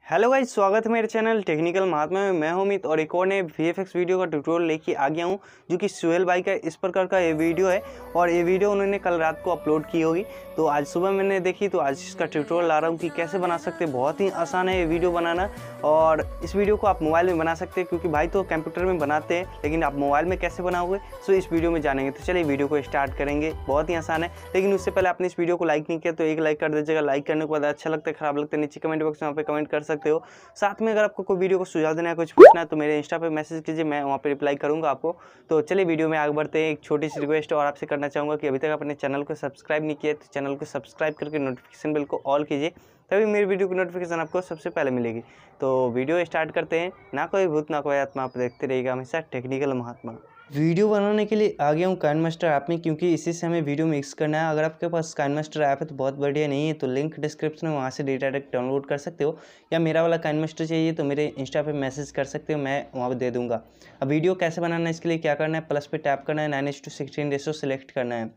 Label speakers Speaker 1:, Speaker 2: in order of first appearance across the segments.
Speaker 1: Hello guys, स्वागत है मेरे चैनल टेक्निकल महात्मा में। मैं हूं अमित और एक और नए वीएफएक्स वीडियो का ट्यूटोरियल लेके आ गया हूं, जो कि सुहेल भाई का इस प्रकार का ये वीडियो है। और ये वीडियो उन्होंने कल रात को अपलोड की होगी, तो आज सुबह मैंने देखी, तो आज इसका ट्यूटोरियल ला रहा हूं कि कैसे बना सकते हैं। बहुत ही आसान है ये वीडियो बनाना, और इस वीडियो को आप मोबाइल में बना सकते हैं, क्योंकि भाई तो कंप्यूटर में बनाते हैं, लेकिन आप मोबाइल में कैसे बनाओगे सो इस वीडियो में जानेंगे। तो चलिए वीडियो को स्टार्ट करेंगे। बहुत ही आसान है, लेकिन उससे पहले आपने इस वीडियो को लाइक नहीं किया तो एक लाइक कर दीजिएगा। लाइक करने के बाद अच्छा लगता है, खराब लगता है, नीचे कमेंट बॉक्स में वहाँ पे कमेंट कर सकते हो। साथ में अगर आपको कोई वीडियो को सुझाव देना है, कुछ पूछना है, तो मेरे इंस्टा पे मैसेज कीजिए, मैं वहाँ पे रिप्लाई करूँगा आपको। तो चलिए वीडियो में आगे बढ़ते हैं। एक छोटी सी रिक्वेस्ट और आपसे करना चाहूँगा कि अभी तक अपने चैनल को सब्सक्राइब नहीं किया तो चैनल को सब्सक्राइब करके नोटिफिकेशन बेल को ऑल कीजिए, तभी मेरी वीडियो की नोटिफिकेशन आपको सबसे पहले मिलेगी। तो वीडियो स्टार्ट करते हैं। ना कोई भूत ना कोई आत्मा, आप देखते रहिएगा हमेशा टेक्निकल महात्मा। वीडियो बनाने के लिए आ गया हूँ काइनमास्टर ऐप में, क्योंकि इसी से हमें वीडियो मिक्स करना है। अगर आपके पास काइनमास्टर ऐप है तो बहुत बढ़िया, नहीं है तो लिंक डिस्क्रिप्शन में, वहाँ से डायरेक्ट डाउनलोड कर सकते हो। या मेरा वाला काइनमास्टर चाहिए तो मेरे इंस्टा पे मैसेज कर सकते हो, मैं वहाँ पर दे दूँगा। अब वीडियो कैसे बनाना है, इसके लिए क्या करना है, प्लस पे टैप करना है, 9:16 रेशो सेलेक्ट करना है।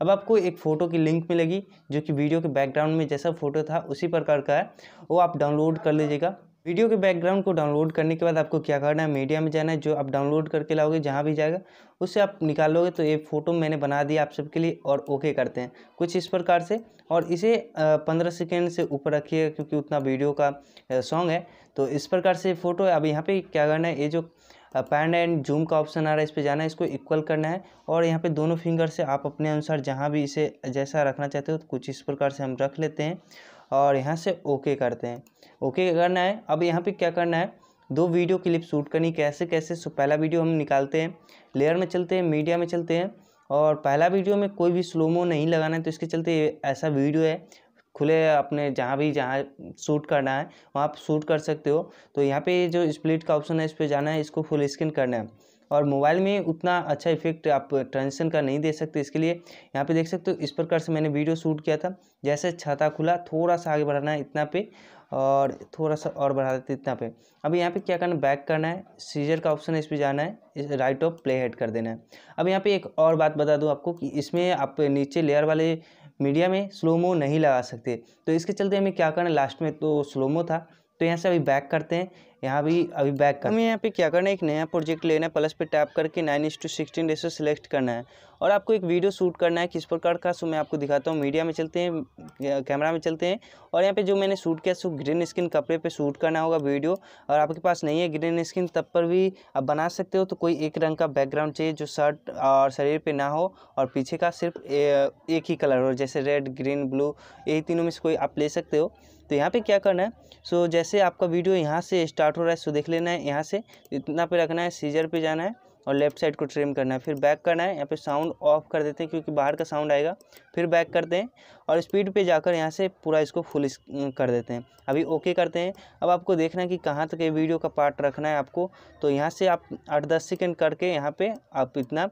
Speaker 1: अब आपको एक फ़ोटो की लिंक मिलेगी, जो कि वीडियो के बैकग्राउंड में जैसा फ़ोटो था उसी प्रकार का है, वो आप डाउनलोड कर लीजिएगा। वीडियो के बैकग्राउंड को डाउनलोड करने के बाद आपको क्या करना है, मीडिया में जाना है। जो आप डाउनलोड करके लाओगे, जहाँ भी जाएगा उससे आप निकाल लोगे। तो ये फ़ोटो मैंने बना दिया आप सबके लिए, और ओके करते हैं कुछ इस प्रकार से। और इसे 15 सेकेंड से ऊपर रखिए, क्योंकि उतना वीडियो का सॉन्ग है। तो इस प्रकार से फ़ोटो है। अब यहाँ पे क्या करना है, ये जो पैन एंड जूम का ऑप्शन आ रहा है, इस पर जाना है, इसको इक्वल करना है। और यहाँ पे दोनों फिंगर से आप अपने अनुसार जहाँ भी इसे जैसा रखना चाहते हो, तो कुछ इस प्रकार से हम रख लेते हैं, और यहाँ से ओके करते हैं। ओके करना है। अब यहाँ पे क्या करना है, दो वीडियो क्लिप शूट करनी। कैसे कैसे, सो पहला वीडियो हम निकालते हैं, लेयर में चलते हैं, मीडिया में चलते हैं। और पहला वीडियो में कोई भी स्लोमो नहीं लगाना है, तो इसके चलते ऐसा वीडियो है, खुले अपने जहाँ शूट करना है वहाँ आप शूट कर सकते हो। तो यहाँ पे जो स्प्लिट का ऑप्शन है, इस पर जाना है, इसको फुल स्क्रीन करना है। और मोबाइल में उतना अच्छा इफेक्ट आप ट्रांजिशन का नहीं दे सकते, इसके लिए यहाँ पे देख सकते हो इस प्रकार से मैंने वीडियो शूट किया था। जैसे छाता खुला, थोड़ा सा आगे बढ़ाना है इतना पे, और थोड़ा सा और बढ़ा देते इतना पे। अब यहाँ पे क्या करना है, बैक करना है, सीजर का ऑप्शन है, इस पर जाना है, इस राइट ऑफ प्ले हेड कर देना है। अब यहाँ पे एक और बात बता दूँ आपको कि इसमें आप नीचे लेयर वाले मीडिया में स्लोमो नहीं लगा सकते। तो इसके चलते हमें क्या करना है, लास्ट में तो स्लोमो था, तो यहाँ से अभी बैक करते हैं। यहाँ भी अभी बैक कर, हमें यहाँ पे क्या करना है, एक नया प्रोजेक्ट लेना है, प्लस पे टैप करके 9:16 रेशो सेलेक्ट करना है। और आपको एक वीडियो शूट करना है किस प्रकार का, सो मैं आपको दिखाता हूँ। मीडिया में चलते हैं, कैमरा में चलते हैं, और यहाँ पे जो मैंने शूट किया सो ग्रीन स्क्रीन कपड़े पे शूट करना होगा वीडियो। और आपके पास नहीं है ग्रीन स्क्रीन, तब पर भी आप बना सकते हो। तो कोई एक रंग का बैकग्राउंड चाहिए, जो शर्ट और शरीर पे ना हो, और पीछे का सिर्फ एक ही कलर हो, जैसे रेड, ग्रीन, ब्लू, यही तीनों में से कोई आप ले सकते हो। तो यहाँ पे क्या करना है, सो जैसे आपका वीडियो यहाँ से स्टार्ट हो रहा है, सो देख लेना है, यहाँ से इतना पे रखना है, सीजर पे जाना है, और लेफ्ट साइड को ट्रिम करना है। फिर बैक करना है, यहाँ पे साउंड ऑफ कर देते हैं, क्योंकि बाहर का साउंड आएगा। फिर बैक करते हैं, और स्पीड पे जाकर यहाँ से पूरा इसको फुल कर देते हैं। अभी ओके करते हैं। अब आपको देखना है कि कहाँ तक ये वीडियो का पार्ट रखना है आपको। तो यहाँ से आप 8-10 सेकेंड करके यहाँ पे आप इतना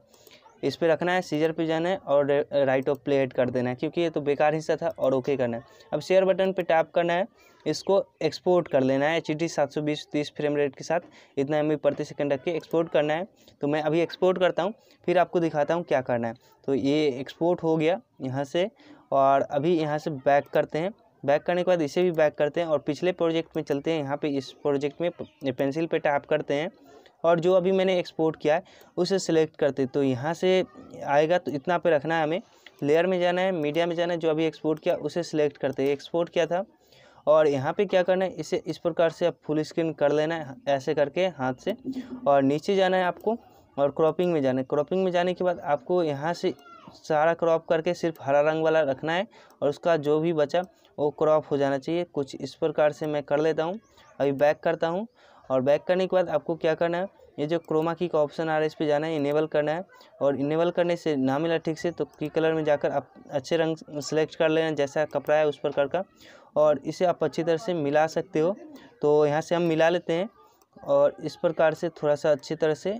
Speaker 1: इस पे रखना है, सीजर पे जाना है, और राइट ऑफ प्ले हेड कर देना है, क्योंकि ये तो बेकार हिस्सा था, और ओके करना है। अब शेयर बटन पे टैप करना है, इसको एक्सपोर्ट कर लेना है HD 720-30 फ्रेम रेट के साथ, इतना MB प्रति सेकंड रख के एक्सपोर्ट करना है। तो मैं अभी एक्सपोर्ट करता हूँ, फिर आपको दिखाता हूँ क्या करना है। तो ये एक्सपोर्ट हो गया यहाँ से, और अभी यहाँ से बैक करते हैं। बैक करने के बाद इसे भी बैक करते हैं, और पिछले प्रोजेक्ट में चलते हैं। यहाँ पे इस प्रोजेक्ट में पेंसिल पे टैप करते हैं, और जो अभी मैंने एक्सपोर्ट किया है उसे सिलेक्ट करते। तो यहाँ से आएगा, तो इतना पे रखना है हमें। लेयर में जाना है, मीडिया में जाना है, जो अभी एक्सपोर्ट किया उसे सिलेक्ट करते हैं, एक्सपोर्ट किया था। और यहाँ पे क्या करना है, इसे इस प्रकार से आप फुल स्क्रीन कर लेना है, ऐसे करके हाथ से। और नीचे जाना है आपको, और क्रॉपिंग में जाना है। क्रॉपिंग में जाने के बाद आपको यहाँ से सारा क्रॉप करके सिर्फ हरा रंग वाला रखना है, और उसका जो भी बचा वो क्रॉप हो जाना चाहिए। कुछ इस प्रकार से मैं कर लेता हूँ। अभी बैक करता हूँ, और बैक करने के बाद आपको क्या करना है, ये जो क्रोमा की का ऑप्शन आ रहा है, इस पे जाना है, इनेबल करना है। और इनेबल करने से ना मिला ठीक से, तो की कलर में जाकर आप अच्छे रंग सेलेक्ट कर लेना, जैसा कपड़ा है उस प्रकार का, और इसे आप अच्छी तरह से मिला सकते हो। तो यहाँ से हम मिला लेते हैं, और इस प्रकार से थोड़ा सा अच्छी तरह से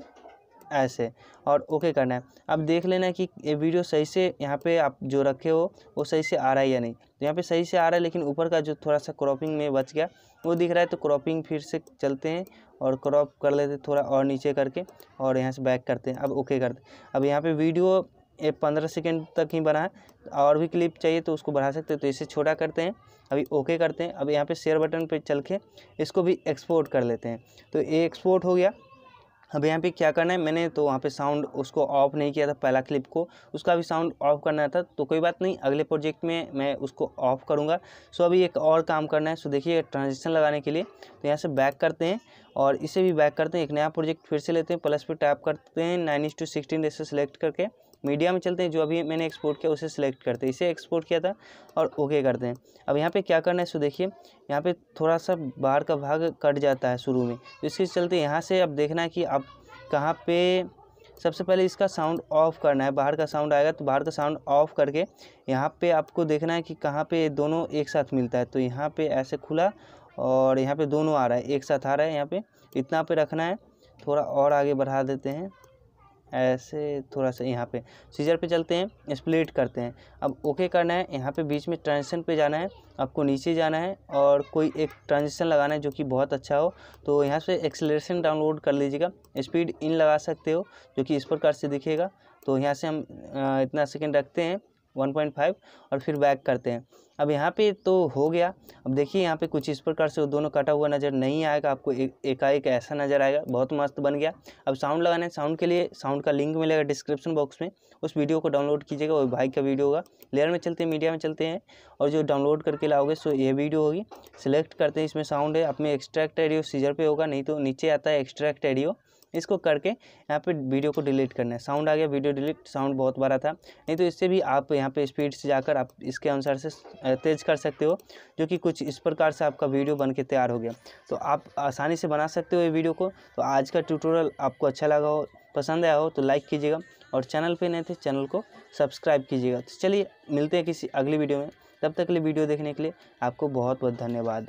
Speaker 1: ऐसे, और ओके करना है। अब देख लेना है कि ये वीडियो सही से यहाँ पे आप जो रखे हो वो सही से आ रहा है या नहीं। तो यहाँ पे सही से आ रहा है, लेकिन ऊपर का जो थोड़ा सा क्रॉपिंग में बच गया वो दिख रहा है। तो क्रॉपिंग फिर से चलते हैं, और क्रॉप कर लेते थोड़ा और नीचे करके, और यहाँ से बैक करते हैं। अब ओके करते हैं। अब यहाँ पे वीडियो ये 15 सेकंड तक ही बना है, और भी क्लिप चाहिए तो उसको बढ़ा सकते हैं। तो इसे छोटा करते हैं, अभी ओके करते हैं। अब यहाँ पे शेयर बटन पे चल के इसको भी एक्सपोर्ट कर लेते हैं। तो ये एक्सपोर्ट हो गया। अब यहाँ पे क्या करना है, मैंने तो वहाँ पे साउंड उसको ऑफ नहीं किया था पहला क्लिप को, उसका भी साउंड ऑफ करना था। तो कोई बात नहीं, अगले प्रोजेक्ट में मैं उसको ऑफ करूँगा। सो अभी एक और काम करना है। सो देखिए ट्रांजिशन लगाने के लिए तो यहाँ से बैक करते हैं और इसे भी बैक करते हैं। एक नया प्रोजेक्ट फिर से लेते हैं, प्लस पे टैप करते हैं, 9:16 रेशो सेलेक्ट करके मीडिया में चलते हैं। जो अभी मैंने एक्सपोर्ट किया उसे सिलेक्ट करते हैं, इसे एक्सपोर्ट किया था और ओके करते हैं। अब यहाँ पे क्या करना है, सो देखिए यहाँ पे थोड़ा सा बाहर का भाग कट जाता है शुरू में, तो इसके चलते यहाँ से अब देखना है कि आप कहाँ पे, सबसे पहले इसका साउंड ऑफ करना है। बाहर का साउंड आएगा तो बाहर का साउंड ऑफ करके यहाँ पे आपको देखना है कि कहाँ पे दोनों एक साथ मिलता है। तो यहाँ पे ऐसे खुला और यहाँ पे दोनों आ रहा है, एक साथ आ रहा है। यहाँ पे इतना पे रखना है, थोड़ा और आगे बढ़ा देते हैं ऐसे थोड़ा सा। यहाँ पे सीजर पे चलते हैं, स्प्लिट करते हैं। अब ओके करना है। यहाँ पे बीच में ट्रांजिशन पे जाना है, आपको नीचे जाना है और कोई एक ट्रांजिशन लगाना है जो कि बहुत अच्छा हो। तो यहाँ से एक्सेलरेशन डाउनलोड कर लीजिएगा, स्पीड इन लगा सकते हो जो कि इस प्रकार से दिखेगा। तो यहाँ से हम इतना सेकेंड रखते हैं 1.5 और फिर बैक करते हैं। अब यहाँ पे तो हो गया। अब देखिए यहाँ पे कुछ इस प्रकार से दोनों कटा हुआ नज़र नहीं आएगा, आपको एकाएक ऐसा नज़र आएगा। बहुत मस्त बन गया। अब साउंड लगाना है। साउंड के लिए साउंड का लिंक मिलेगा डिस्क्रिप्शन बॉक्स में, उस वीडियो को डाउनलोड कीजिएगा। वो भाई का वीडियो होगा। लेयर में चलते हैं, मीडिया में चलते हैं और जो डाउनलोड करके लाओगे सो ये वीडियो होगी। सिलेक्ट करते हैं, इसमें साउंड है, आप में एक्सट्रैक्ट ऑडियो सीजर पे होगा, नहीं तो नीचे आता है एक्सट्रैक्ट ऑडियो। इसको करके यहाँ पे वीडियो को डिलीट करना है। साउंड आ गया, वीडियो डिलीट। साउंड बहुत बड़ा था, नहीं तो इससे भी आप यहाँ पे स्पीड से जाकर आप इसके अनुसार से तेज़ कर सकते हो, जो कि कुछ इस प्रकार से आपका वीडियो बन के तैयार हो गया। तो आप आसानी से बना सकते हो ये वीडियो को। तो आज का ट्यूटोरियल आपको अच्छा लगा हो, पसंद आया हो तो लाइक कीजिएगा और चैनल पे नए थे चैनल को सब्सक्राइब कीजिएगा। तो चलिए मिलते हैं किसी अगली वीडियो में, तब तक के लिए वीडियो देखने के लिए आपको बहुत बहुत धन्यवाद।